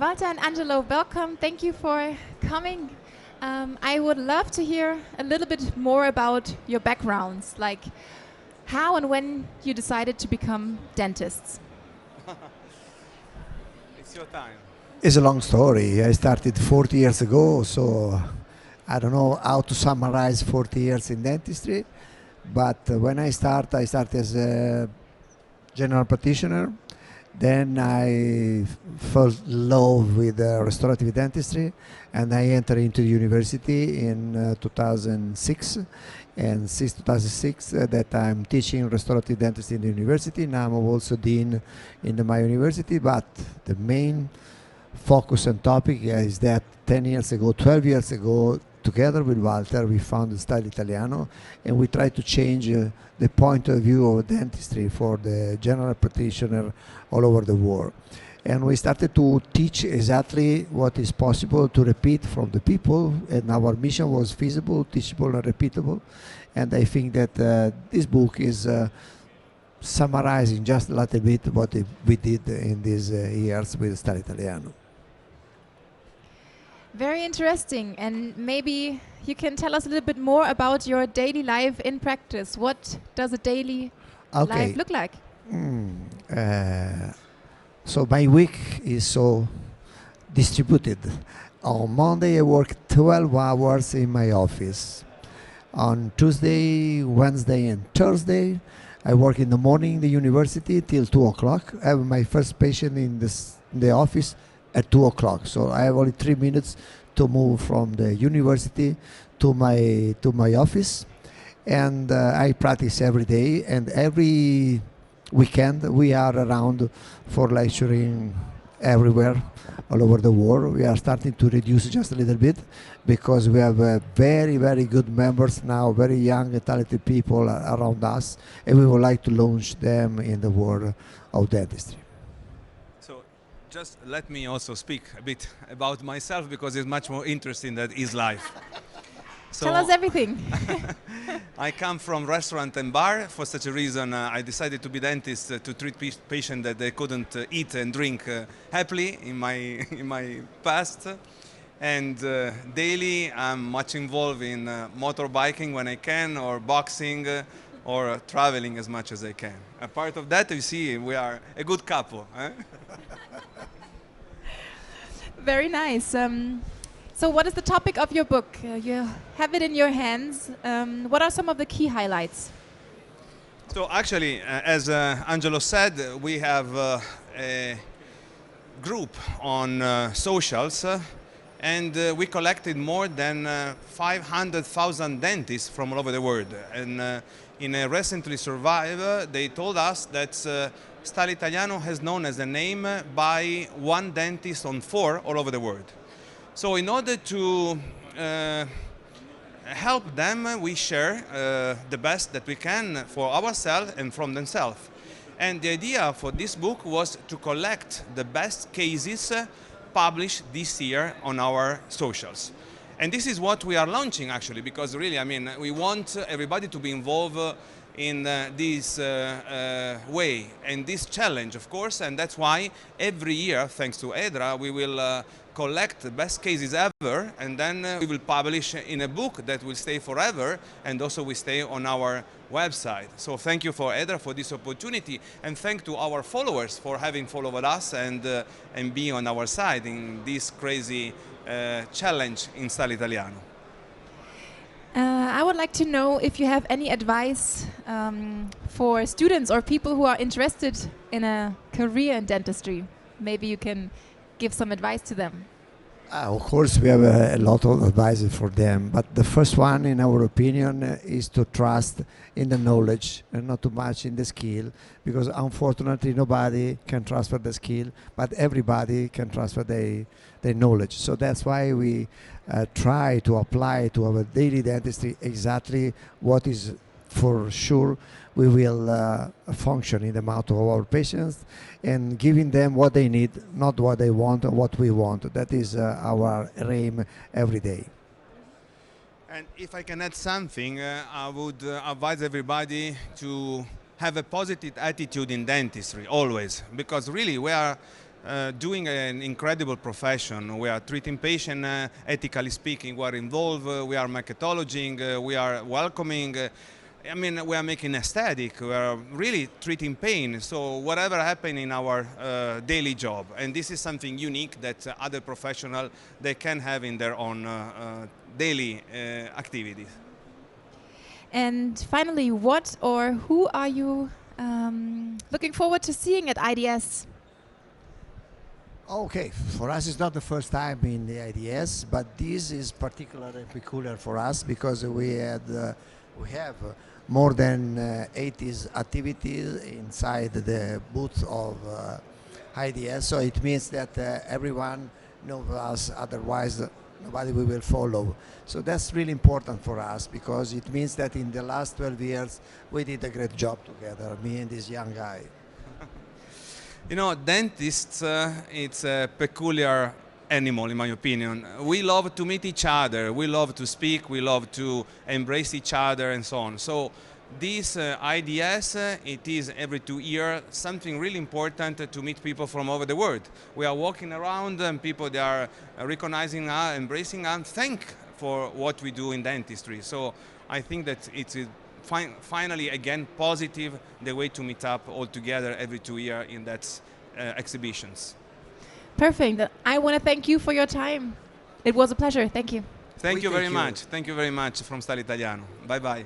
Walter and Angelo, welcome. Thank you for coming. I would love to hear a little bit more about your backgrounds, like how and when you decided to become dentists. It's your time. It's a long story. I started 40 years ago, so I don't know how to summarize 40 years in dentistry. But when I started as a general practitioner. Then I fell in love with restorative dentistry, and I entered into university in 2006. And since 2006, that I'm teaching restorative dentistry in the university. Now I'm also dean in my university. But the main focus and topic is that 10 years ago, 12 years ago, together with Walter, we founded StyleItaliano, and we tried to change the point of view of dentistry for the general practitioner all over the world. And we started to teach exactly what is possible to repeat from the people, and our mission was feasible, teachable, and repeatable. And I think that this book is summarizing just a little bit what we did in these years with StyleItaliano. Very interesting. And maybe you can tell us a little bit more about your daily life in practice. What does a daily life look like? So my week is so distributed. On Monday I work 12 hours in my office. On Tuesday, Wednesday and Thursday I work in the morning in the university till 2 o'clock. I have my first patient in the office at 2 o'clock. So I have only 3 minutes to move from the university to my office. And I practice every day, and every weekend we are around for lecturing everywhere all over the world. We are starting to reduce just a little bit because we have very, very good members now, very young and talented people around us, and we would like to launch them in the world of dentistry. So just let me also speak a bit about myself, because it's much more interesting than his life. So Tell us everything. I come from restaurant and bar. For such a reason, I decided to be dentist to treat patients that they couldn't eat and drink happily in my past. And daily, I'm much involved in motorbiking when I can, or boxing, or traveling as much as I can. A part of that, you see, we are a good couple. Very nice. So what is the topic of your book? You have it in your hands. What are some of the key highlights? So actually, as Angelo said, we have a group on socials, and we collected more than 500,000 dentists from all over the world. And in a recently survived, they told us that StyleItaliano has known as a name by one dentist on 4 all over the world. So in order to help them, we share the best that we can for ourselves and from themselves. And the idea for this book was to collect the best cases published this year on our socials. And this is what we are launching, actually, because really, I mean, we want everybody to be involved in this way and this challenge, of course, and that's why every year, thanks to EDRA, we will collect the best cases ever, and then we will publish in a book that will stay forever, and also will stay on our website. So thank you for EDRA for this opportunity, and thank to our followers for having followed us and being on our side in this crazy challenge in StyleItaliano. I would like to know if you have any advice for students or people who are interested in a career in dentistry. Maybe you can give some advice to them. Of course, we have a lot of advice for them, but the first one, in our opinion, is to trust in the knowledge and not too much in the skill, because unfortunately nobody can transfer the skill, but everybody can transfer their knowledge. So that's why we try to apply to our daily dentistry exactly what is for sure we will function in the mouth of our patients, and giving them what they need, not what they want or what we want. That is our aim every day. And if I can add something, I would advise everybody to have a positive attitude in dentistry, always. Because really, we are doing an incredible profession. We are treating patients, ethically speaking, we are involved, we are marketologing, we are welcoming. I mean, we are making aesthetic, we are really treating pain. So whatever happens in our daily job, and this is something unique that other professionals, they can have in their own daily activities. And finally, what or who are you looking forward to seeing at IDS? Okay, for us it's not the first time in the IDS, but this is particularly peculiar for us because we have more than 80 activities inside the booth of IDS, so it means that everyone knows us, otherwise nobody will follow. So that's really important for us because it means that in the last 12 years we did a great job together, me and this young guy. You know, dentists, it's a peculiar animal in my opinion. We love to meet each other, we love to speak, we love to embrace each other and so on. So this IDS, it is every 2 years, something really important to meet people from over the world. We are walking around and people, they are recognizing us, embracing us, thank for what we do in dentistry. So I think that it's finally again positive, the way to meet up all together every 2 years in that exhibitions. Perfect. I want to thank you for your time. It was a pleasure. Thank you. Thank you very much. Thank you very much from StyleItaliano. Bye bye.